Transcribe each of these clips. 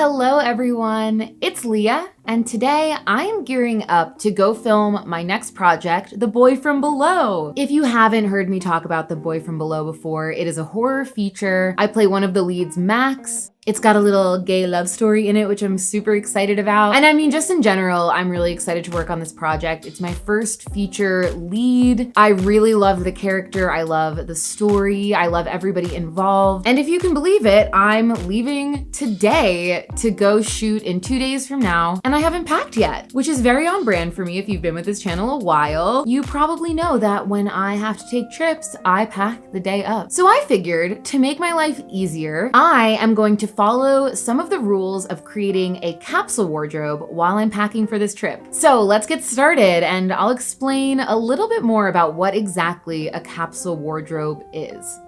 Hello everyone, it's Leah, and today I am gearing up to go film my next project, The Boy From Below. If you haven't heard me talk about The Boy From Below before, it is a horror feature. I play one of the leads, Max. It's got a little gay love story in it, which I'm super excited about. And I mean, just in general, I'm really excited to work on this project. It's my first feature lead. I really love the character. I love the story. I love everybody involved. And if you can believe it, I'm leaving today to go shoot in 2 days from now. And I haven't packed yet, which is very on brand for me. If you've been with this channel a while, you probably know that when I have to take trips, I pack the day up. So I figured to make my life easier, I am going to follow some of the rules of creating a capsule wardrobe while I'm packing for this trip. So let's get started and I'll explain a little bit more about what exactly a capsule wardrobe is.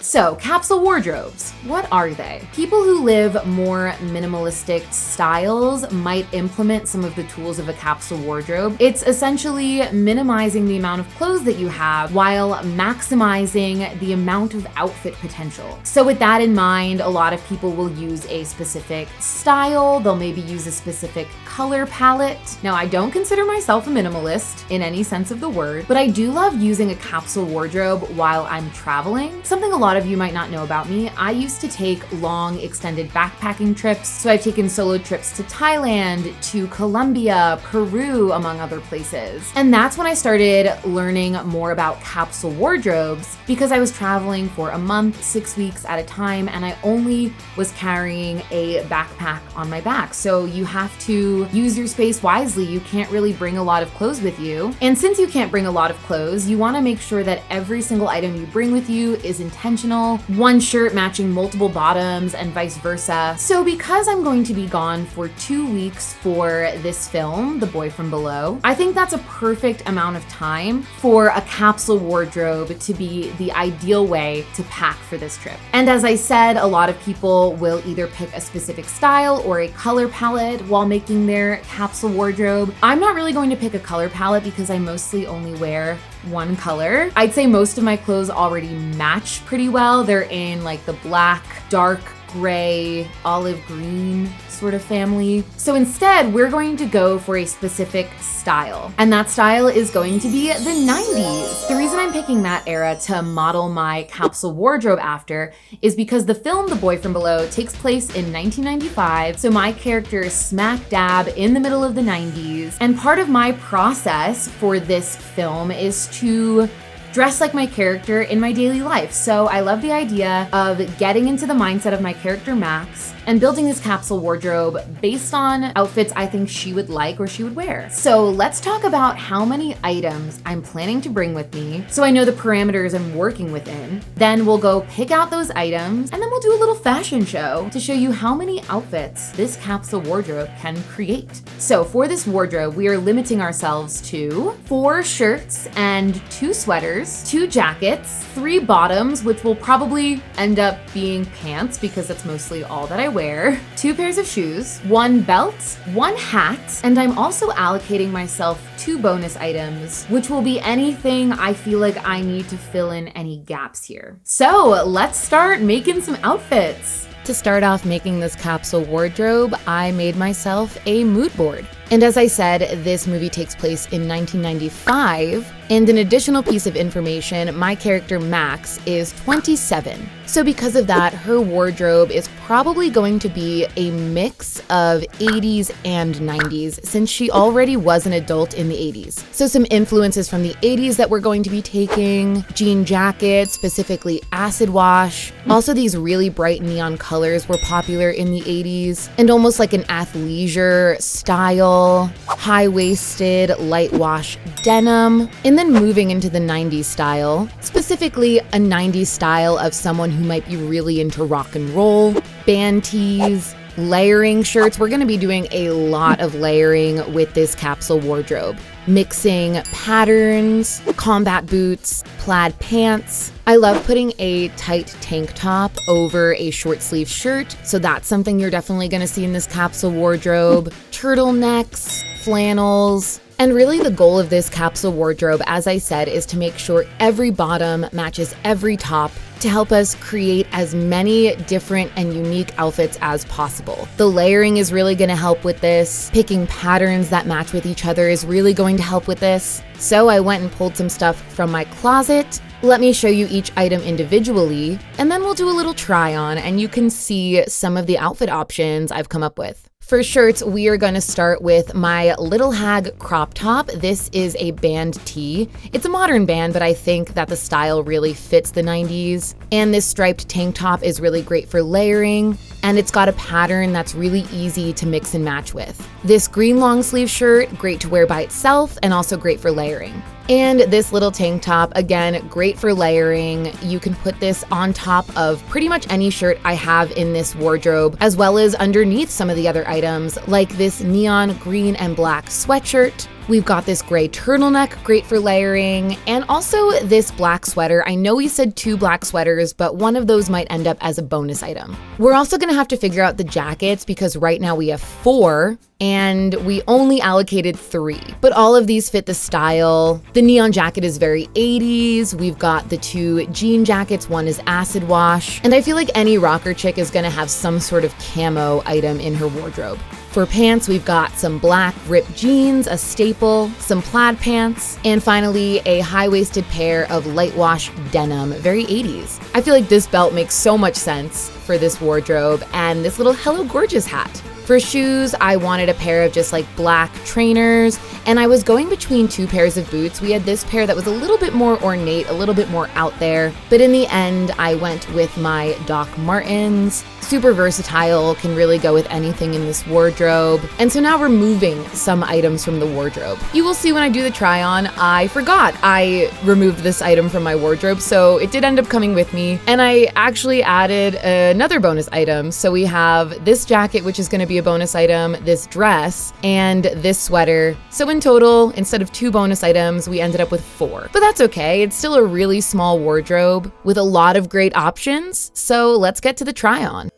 So, capsule wardrobes, what are they? People who live more minimalistic styles might implement some of the tools of a capsule wardrobe. It's essentially minimizing the amount of clothes that you have while maximizing the amount of outfit potential. So with that in mind, a lot of people will use a specific style, they'll maybe use a specific color palette. Now, I don't consider myself a minimalist in any sense of the word, but I do love using a capsule wardrobe while I'm traveling. Something a lot of you might not know about me, I used to take long extended backpacking trips. So I've taken solo trips to Thailand, to Colombia, Peru, among other places. And that's when I started learning more about capsule wardrobes because I was traveling for a month, 6 weeks at a time, and I only was carrying a backpack on my back. So you have to use your space wisely. You can't really bring a lot of clothes with you. And since you can't bring a lot of clothes, you want to make sure that every single item you bring with you is intentional. One shirt matching multiple bottoms and vice versa. So because I'm going to be gone for 2 weeks for this film, The Boy From Below, I think that's a perfect amount of time for a capsule wardrobe to be the ideal way to pack for this trip. And as I said, a lot of people will either pick a specific style or a color palette while making their capsule wardrobe. I'm not really going to pick a color palette because I mostly only wear one color. I'd say most of my clothes already match pretty well. They're in like the black, dark gray, olive green sort of family. So instead, we're going to go for a specific style. And that style is going to be the 90s. The reason I'm picking that era to model my capsule wardrobe after is because the film The Boy From Below takes place in 1995. So my character is smack dab in the middle of the 90s. And part of my process for this film is to dress like my character in my daily life. So I love the idea of getting into the mindset of my character Max and building this capsule wardrobe based on outfits I think she would like or she would wear. So let's talk about how many items I'm planning to bring with me so I know the parameters I'm working within. Then we'll go pick out those items and then we'll do a little fashion show to show you how many outfits this capsule wardrobe can create. So for this wardrobe, we are limiting ourselves to 4 shirts and 2 sweaters, 2 jackets, 3 bottoms, which will probably end up being pants because that's mostly all that I wear, 2 pairs of shoes, 1 belt, 1 hat, and I'm also allocating myself 2 bonus items, which will be anything I feel like I need to fill in any gaps here. So let's start making some outfits. To start off making this capsule wardrobe, I made myself a mood board. And as I said, this movie takes place in 1995, and an additional piece of information, my character Max is 27. So because of that, her wardrobe is probably going to be a mix of 80s and 90s, since she already was an adult in the 80s. So some influences from the 80s that we're going to be taking: jean jackets, specifically acid wash. Also, these really bright neon colors were popular in the 80s, and almost like an athleisure style, high-waisted, light wash denim, and then moving into the 90s style, specifically a 90s style of someone who might be really into rock and roll, band tees, layering shirts. We're gonna be doing a lot of layering with this capsule wardrobe, mixing patterns, combat boots, plaid pants. I love putting a tight tank top over a short sleeve shirt, so that's something you're definitely gonna see in this capsule wardrobe. Turtlenecks, flannels, and really the goal of this capsule wardrobe, as I said, is to make sure every bottom matches every top to help us create as many different and unique outfits as possible. The layering is really gonna help with this. Picking patterns that match with each other is really going to help with this. So I went and pulled some stuff from my closet. Let me show you each item individually, and then we'll do a little try on and you can see some of the outfit options I've come up with. For shirts, we are going to start with my Little Hag crop top. This is a band tee. It's a modern band, but I think that the style really fits the 90s. And this striped tank top is really great for layering, and it's got a pattern that's really easy to mix and match with. This green long sleeve shirt, great to wear by itself and also great for layering. And this little tank top, again, great for layering. You can put this on top of pretty much any shirt I have in this wardrobe, as well as underneath some of the other items, like this neon green and black sweatshirt. We've got this gray turtleneck, great for layering, and also this black sweater. I know we said 2 black sweaters, but one of those might end up as a bonus item. We're also gonna have to figure out the jackets because right now we have 4, and we only allocated 3, but all of these fit the style. The neon jacket is very 80s. We've got the 2 jean jackets, one is acid wash, and I feel like any rocker chick is gonna have some sort of camo item in her wardrobe. For pants, we've got some black ripped jeans, a staple, some plaid pants, and finally a high-waisted pair of light wash denim, very 80s. I feel like this belt makes so much sense for this wardrobe, and this little Hello Gorgeous hat. For shoes, I wanted a pair of just like black trainers, and I was going between 2 pairs of boots. We had this pair that was a little bit more ornate, a little bit more out there, but in the end, I went with my Doc Martens. Super versatile, can really go with anything in this wardrobe. And so now we're moving some items from the wardrobe. You will see when I do the try on, I forgot I removed this item from my wardrobe, so it did end up coming with me. And I actually added another bonus item. So we have this jacket, which is gonna be a bonus item, this dress, and this sweater. So in total, instead of 2 bonus items, we ended up with 4. But that's okay, it's still a really small wardrobe with a lot of great options. So let's get to the try on.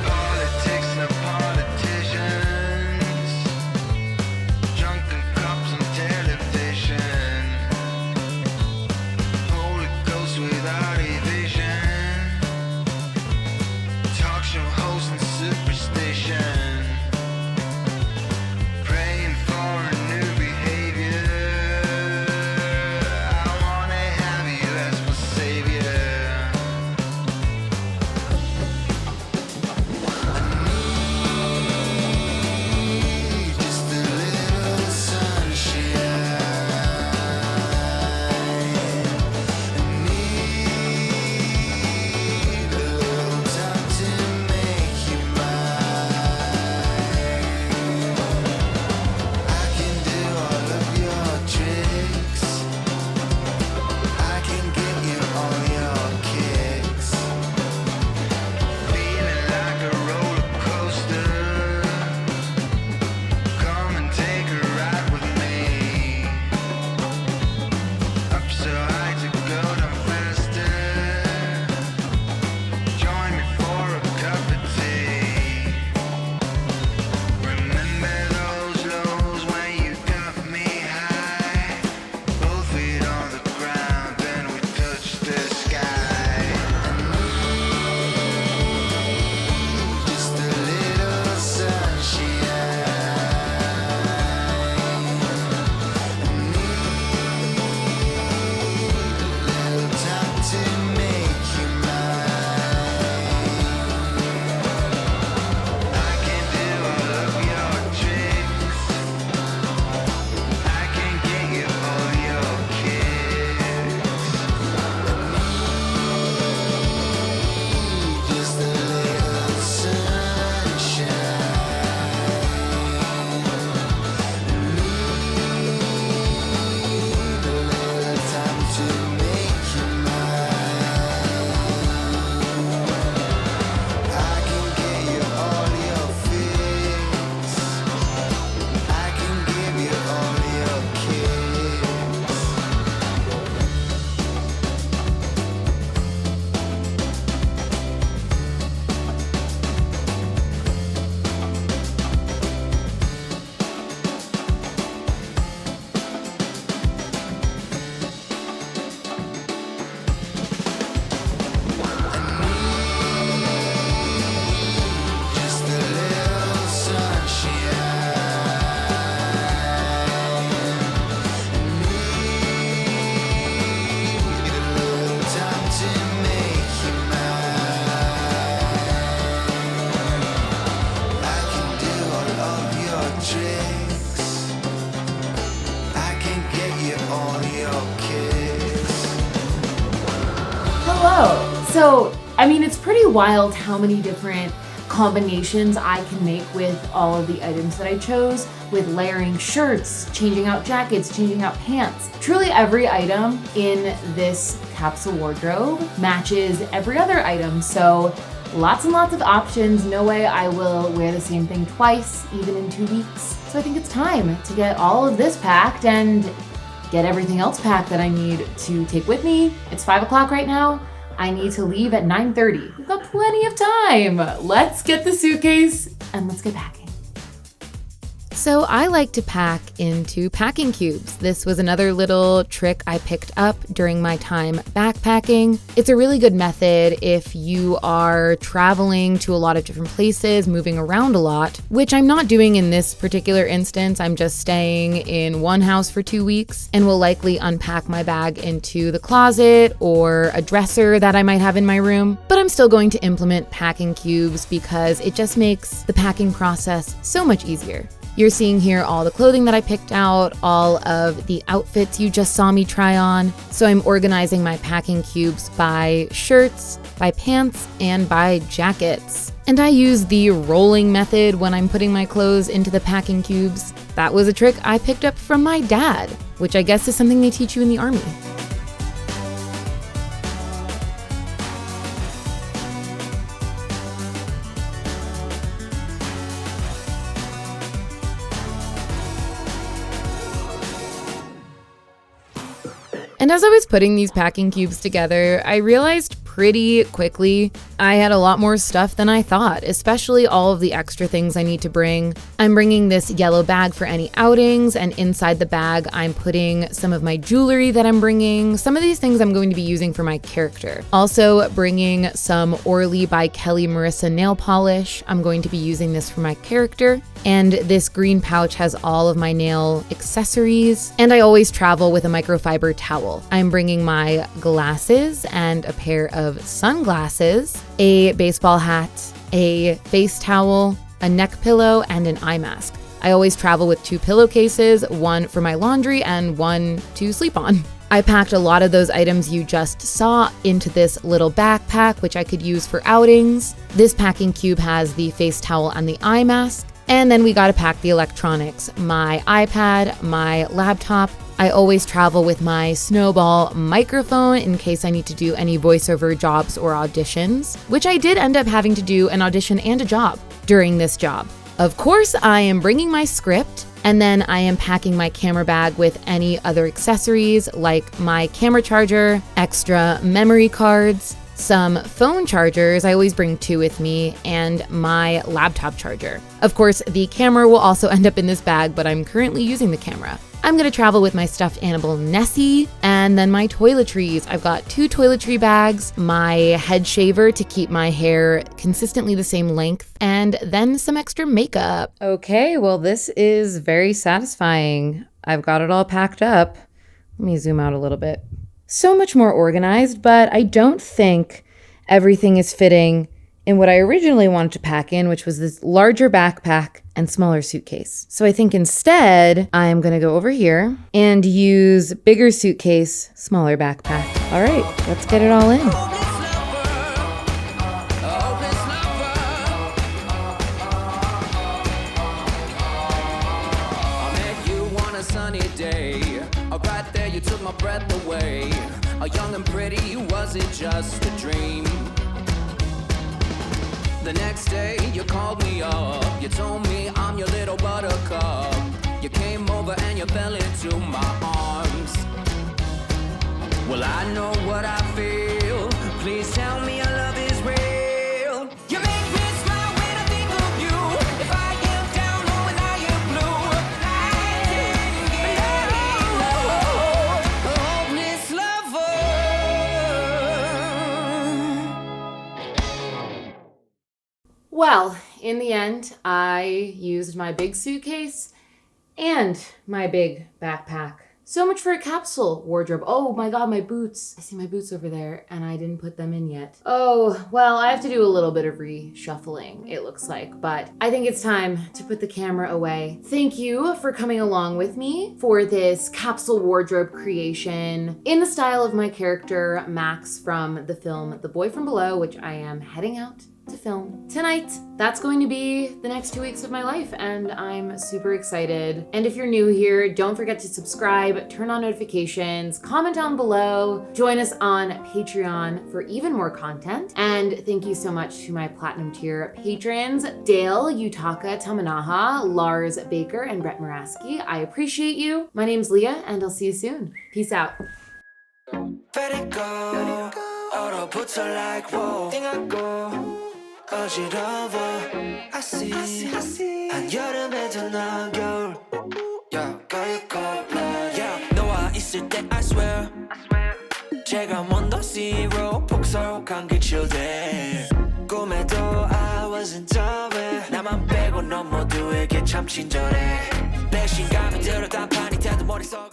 Politics and politics. tricks. I can get you all your kids. Hello. So, I mean, it's pretty wild how many different combinations I can make with all of the items that I chose, with layering shirts, changing out jackets, changing out pants. Truly every item in this capsule wardrobe matches every other item, so lots and lots of options. No way I will wear the same thing twice, even in 2 weeks. So I think it's time to get all of this packed and get everything else packed that I need to take with me. It's 5 o'clock right now. I need to leave at 9:30. We've got plenty of time. Let's get the suitcase and let's get packing. So I like to pack into packing cubes. This was another little trick I picked up during my time backpacking. It's a really good method if you are traveling to a lot of different places, moving around a lot, which I'm not doing in this particular instance. I'm just staying in one house for 2 weeks and will likely unpack my bag into the closet or a dresser that I might have in my room. But I'm still going to implement packing cubes because it just makes the packing process so much easier. You're seeing here all the clothing that I picked out, all of the outfits you just saw me try on. So I'm organizing my packing cubes by shirts, by pants, and by jackets. And I use the rolling method when I'm putting my clothes into the packing cubes. That was a trick I picked up from my dad, which I guess is something they teach you in the Army. And as I was putting these packing cubes together, I realized pretty quickly I had a lot more stuff than I thought, especially all of the extra things I need to bring. I'm bringing this yellow bag for any outings, and inside the bag I'm putting some of my jewelry that I'm bringing. Some of these things I'm going to be using for my character. Also bringing some Orly by Kelly Marissa nail polish. I'm going to be using this for my character. And this green pouch has all of my nail accessories. And I always travel with a microfiber towel. I'm bringing my glasses and a pair of sunglasses, a baseball hat, a face towel, a neck pillow, and an eye mask. I always travel with 2 pillowcases, one for my laundry and one to sleep on. I packed a lot of those items you just saw into this little backpack, which I could use for outings. This packing cube has the face towel and the eye mask. And then we gotta pack the electronics, my iPad, my laptop. I always travel with my Snowball microphone in case I need to do any voiceover jobs or auditions, which I did end up having to do an audition and a job during this job. Of course, I am bringing my script, and then I am packing my camera bag with any other accessories like my camera charger, extra memory cards, some phone chargers, I always bring 2 with me, and my laptop charger. Of course, the camera will also end up in this bag, but I'm currently using the camera. I'm gonna travel with my stuffed animal Nessie, and then my toiletries. I've got 2 toiletry bags, my head shaver to keep my hair consistently the same length, and then some extra makeup. Okay, well this is very satisfying. I've got it all packed up. Let me zoom out a little bit. So much more organized, but I don't think everything is fitting in what I originally wanted to pack in, which was this larger backpack and smaller suitcase. So I think instead, I'm gonna go over here and use bigger suitcase, smaller backpack. All right, let's get it all in. Right there, you took my breath away. Young and pretty, was it just a dream? The next day, you called me up. You told me I'm your little buttercup. You came over and you fell into my arms. Well, I know what I feel. Please tell me your love is real. You make me smile when I think of you. If I am down or when I am blue, I can get a hopeless lover. Well, in the end, I used my big suitcase and my big backpack So much for a capsule wardrobe. Oh my god, my boots. I see my boots over there and I didn't put them in yet. Oh, well, I have to do a little bit of reshuffling, it looks like, but I think it's time to put the camera away. Thank you for coming along with me for this capsule wardrobe creation in the style of my character, Max, from the film The Boy from Below, which I am heading out to film tonight. That's going to be the next 2 weeks of my life, and I'm super excited. And if you're new here, don't forget to subscribe, turn on notifications, comment down below, join us on Patreon for even more content. And thank you so much to my platinum tier patrons, Dale, Yutaka Tamanaha, Lars Baker, and Brett Moraski. I appreciate you. My name's Leah, and I'll see you soon. Peace out. Let it go. 얼어붙어 like whoa. 띵하고 어지러워. I see. 한여름에도 난 겨울. Yeah, yeah. 너와 있을 때 I swear. 제가 먼저 zero 폭설한 그 chill 꿈에도 I wasn't aware. 나만 빼고 넌 모두에게 참 친절해. 내 신감이 들어 단판이 태도 머릿속을